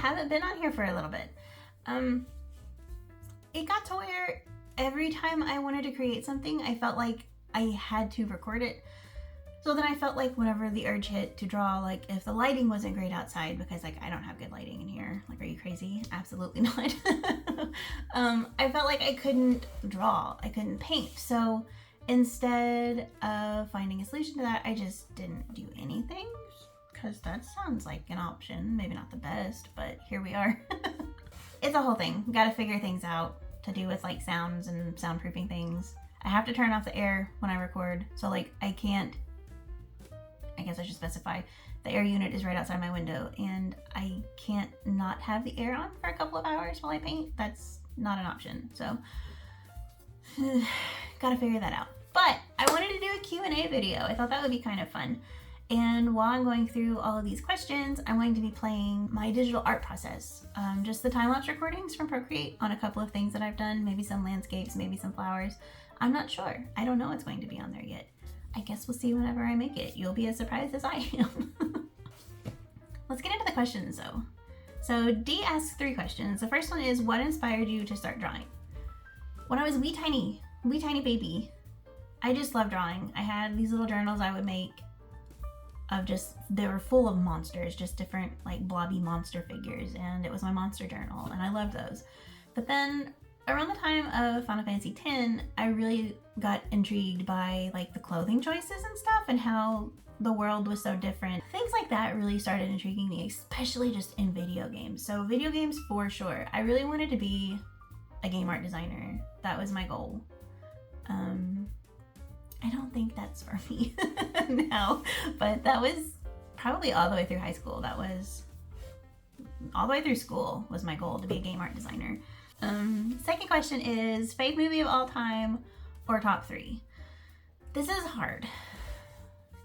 haven't been on here for a little bit. It got to where every time I wanted to create something, I felt like I had to record it. So then I felt like whenever the urge hit to draw, like if the lighting wasn't great outside, because like I don't have good lighting in here. Like, are you crazy? Absolutely not. I felt like I couldn't draw, I couldn't paint. So instead of finding a solution to that, I just didn't do anything, because that sounds like an option. Maybe not the best, but here we are. It's a whole thing. Got to figure things out to do with like sounds and soundproofing things. I have to turn off the air when I record. So like I guess I should specify, the air unit is right outside my window and I can't not have the air on for a couple of hours while I paint. That's not an option. So gotta figure that out. But I wanted to do a Q&A video. I thought that would be kind of fun. And while I'm going through all of these questions, I'm going to be playing my digital art process. Just the time-lapse recordings from Procreate on a couple of things that I've done, maybe some landscapes, maybe some flowers. I'm not sure. I don't know what's going to be on there yet. I guess we'll see whenever I make it. You'll be as surprised as I am. Let's get into the questions though. So D asks 3 questions. The first one is, what inspired you to start drawing? When I was wee tiny baby, I just loved drawing. I had these little journals I would make of they were full of monsters, just different like blobby monster figures, and it was my monster journal and I loved those. But then around the time of Final Fantasy X, I really got intrigued by like the clothing choices and stuff and how the world was so different. Things like that really started intriguing me, especially just in video games. So video games for sure. I really wanted to be a game art designer. That was my goal. I don't think that's for me now, but that was probably all the way through high school. That was all the way through school was my goal, to be a game art designer. Second question is, fave movie of all time or top 3? This is hard.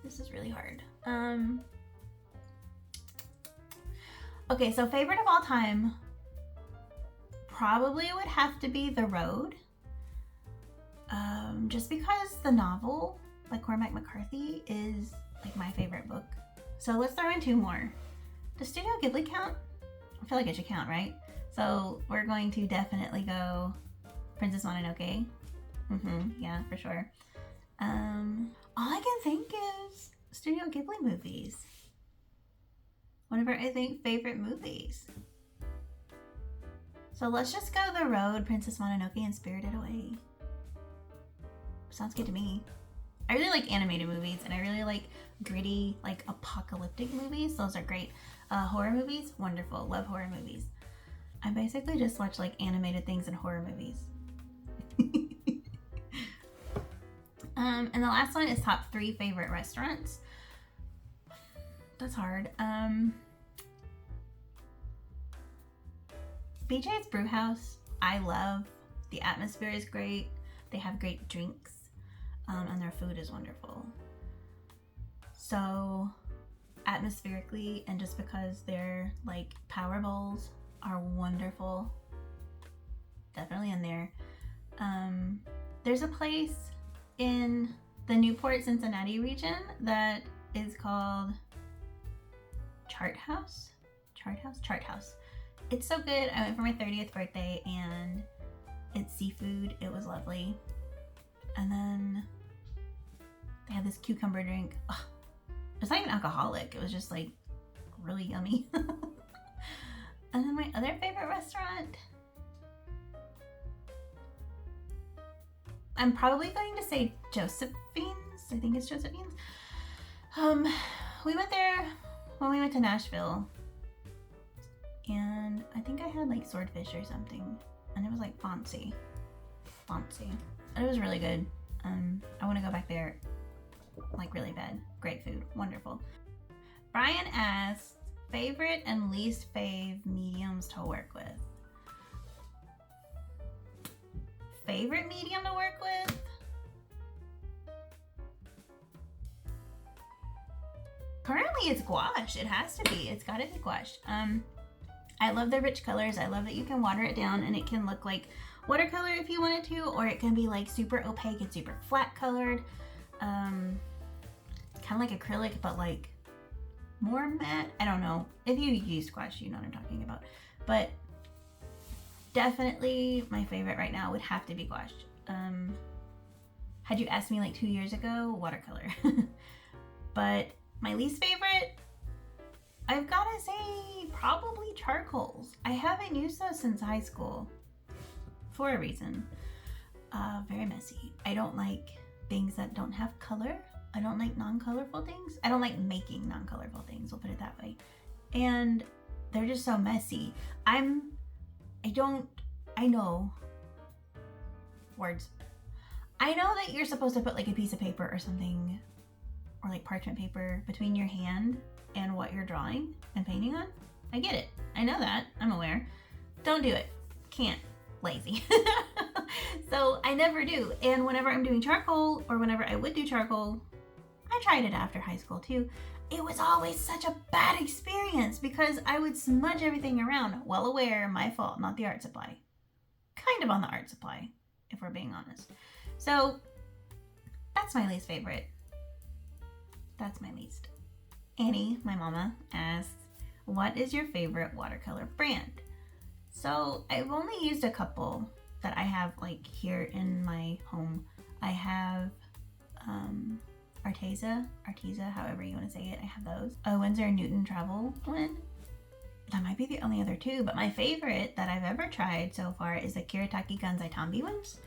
This is really hard. Okay, so favorite of all time probably would have to be The Road. Just because the novel by Cormac McCarthy is like my favorite book. So let's throw in 2 more. Does Studio Ghibli count? I feel like it should count, right? So we're going to definitely go Princess Mononoke. Yeah, for sure. All I can think is Studio Ghibli movies. Whenever I think favorite movies. So let's just go The Road, Princess Mononoke, and Spirited Away. Sounds good to me. I really like animated movies, and I really like gritty, like apocalyptic movies. Those are great. Horror movies, wonderful. Love horror movies. I basically just watch like animated things and horror movies. And the last one is top 3 favorite restaurants. That's hard. BJ's Brewhouse, I love. The atmosphere is great. They have great drinks. And their food is wonderful. So atmospherically, and just because their like power bowls are wonderful, definitely in there. There's a place in the Newport, Cincinnati region that is called Chart House. It's so good. I went for my 30th birthday and it's seafood. It was lovely. And then they had this cucumber drink. Ugh. It's not even alcoholic. It was just like really yummy. And then my other favorite restaurant, I'm probably going to say Josephine's. I think it's Josephine's. We went there when we went to Nashville, and I think I had like swordfish or something, and it was like fancy. And it was really good. I want to go back there like really bad. Great food, wonderful. Brian asks, favorite and least fave mediums to work with. Favorite medium to work with? Currently it's gouache. It has to be. It's gotta be gouache. I love the rich colors. I love that you can water it down and it can look like watercolor if you wanted to, or it can be like super opaque and super flat colored. Kind of like acrylic, but like more matte. I don't know. If you use gouache, you know what I'm talking about. But definitely my favorite right now would have to be gouache. Had you asked me like 2 years ago, watercolor. But my least favorite, I've gotta say, probably charcoals. I haven't used those since high school for a reason. Very messy. I don't like things that don't have color. I don't like non-colorful things. I don't like making non-colorful things, we'll put it that way. And they're just so messy. I know words. I know that you're supposed to put like a piece of paper or something, or like parchment paper between your hand and what you're drawing and painting on. I get it. I know that. I'm aware. Don't do it. Can't. Lazy. So I never do. And whenever I'm doing charcoal, or whenever I would do charcoal, I tried it after high school too. It was always such a bad experience because I would smudge everything around. Well aware, my fault, not the art supply. Kind of on the art supply, if we're being honest. So that's my least favorite. That's my least. Annie, my mama, asks, what is your favorite watercolor brand? So I've only used a couple that I have like here in my home. I have Arteza, however you want to say it. I have those. A Winsor Newton travel one. That might be the only other two, but my favorite that I've ever tried so far is the Kiritaki Gansai Tambi ones.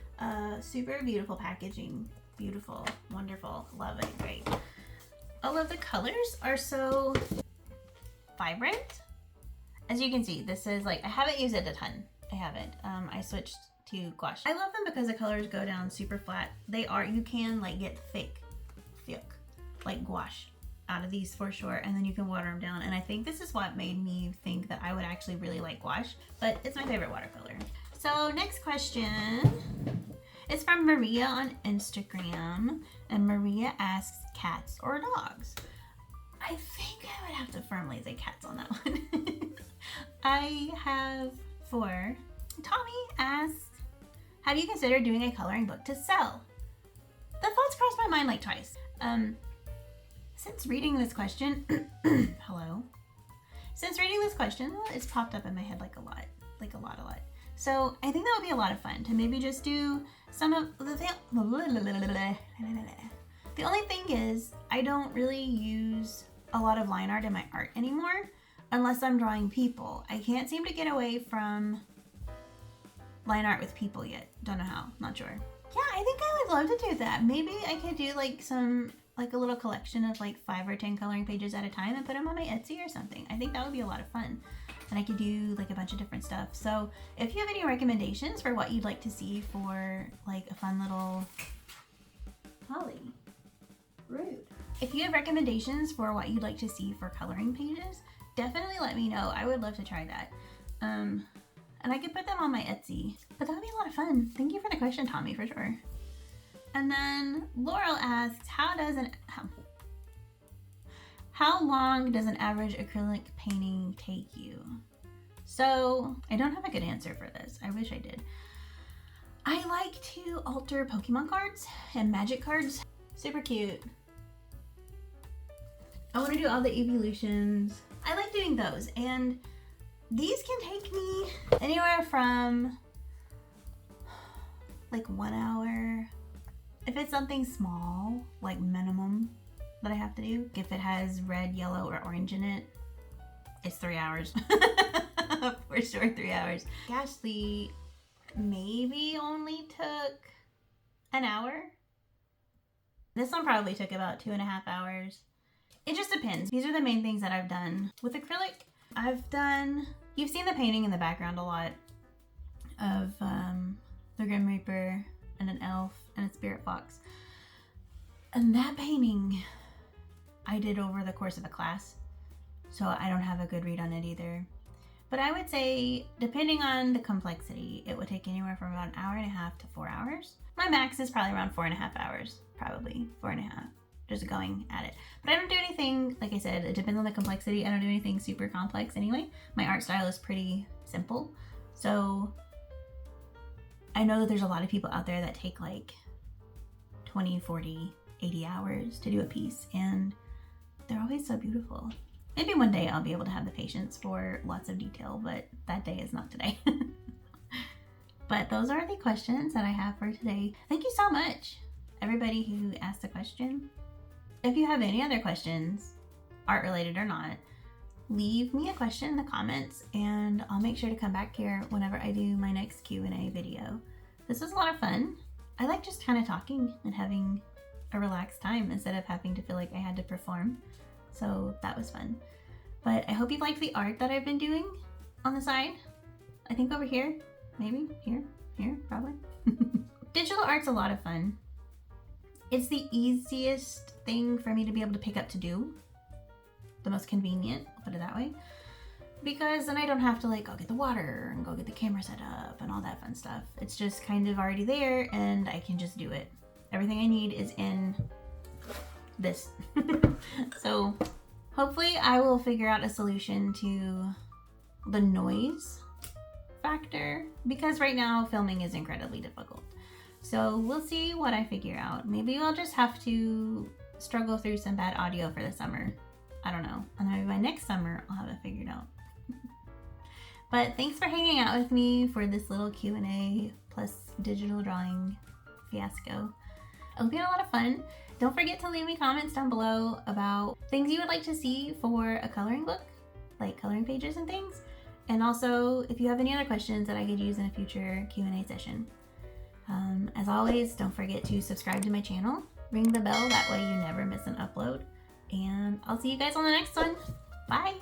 Super beautiful packaging. Beautiful, wonderful, love it, great. All of the colors are so vibrant. As you can see, this is like, I haven't used it a ton. I haven't. I switched to gouache. I love them because the colors go down super flat. You can like get thick, like gouache out of these for sure, and then you can water them down. And I think this is what made me think that I would actually really like gouache, but it's my favorite watercolor. So next question is from Maria on Instagram, and Maria asks, cats or dogs? I think I would have to firmly say cats on that one. I have 4. Tommy asks, have you considered doing a coloring book to sell? The thoughts crossed my mind like twice. Since reading this question, hello. Since reading this question, it's popped up in my head a lot. So I think that would be a lot of fun to maybe just do some of the The only thing is, I don't really use a lot of line art in my art anymore, unless I'm drawing people. I can't seem to get away from line art with people yet. Don't know how, not sure. Yeah, I think I would love to do that. Maybe I could do a little collection of 5 or 10 coloring pages at a time and put them on my Etsy or something. I think that would be a lot of fun. And I could do a bunch of different stuff. So if you have any recommendations for what you'd like to see for a fun little Holly, rude. If you have recommendations for what you'd like to see for coloring pages, definitely let me know. I would love to try that. And I could put them on my Etsy, but that would be a lot of fun. Thank you for the question, Tommy, for sure. And then Laurel asks, how long does an average acrylic painting take you? So I don't have a good answer for this. I wish I did. I like to alter Pokemon cards and magic cards. Super cute. I want to do all the evolutions. I like doing those, and these can take me anywhere from 1 hour. If it's something small, minimum that I have to do, if it has red, yellow, or orange in it, it's 3 hours. For sure, 3 hours. Ghastly maybe only took an hour. This one probably took about 2.5 hours. It just depends. These are the main things that I've done. With acrylic, you've seen the painting in the background a lot of the Grim Reaper and an elf and a spirit fox. And that painting I did over the course of a class, so I don't have a good read on it either. But I would say, depending on the complexity, it would take anywhere from about 1.5 hours to 4 hours. My max is probably around 4.5 hours, probably 4.5, just going at it. But I don't do anything, like I said, it depends on the complexity. I don't do anything super complex anyway. My art style is pretty simple. So I know that there's a lot of people out there that take 20, 40, 80 hours to do a piece, and they're always so beautiful. Maybe one day I'll be able to have the patience for lots of detail, but that day is not today. But those are the questions that I have for today. Thank you so much, everybody who asked a question. If you have any other questions, art related or not, leave me a question in the comments and I'll make sure to come back here whenever I do my next Q&A video. This was a lot of fun. I like just kind of talking and having a relaxed time instead of having to feel like I had to perform. So that was fun. But I hope you liked the art that I've been doing on the side. I think over here, maybe here, probably. Digital art's a lot of fun. It's the easiest thing for me to be able to pick up to do. The most convenient, I'll put it that way. Because then I don't have to like go get the water and go get the camera set up and all that fun stuff. It's just kind of already there and I can just do it. Everything I need is in this. So hopefully I will figure out a solution to the noise factor, because right now filming is incredibly difficult. So we'll see what I figure out. Maybe I'll just have to struggle through some bad audio for the summer. I don't know. And then maybe by next summer I'll have it figured out. But thanks for hanging out with me for this little Q&A plus digital drawing fiasco. I hope you had a lot of fun. Don't forget to leave me comments down below about things you would like to see for a coloring book, like coloring pages and things. And also, if you have any other questions that I could use in a future Q&A session. As always, don't forget to subscribe to my channel, ring the bell, that way you never miss an upload. And I'll see you guys on the next one. Bye!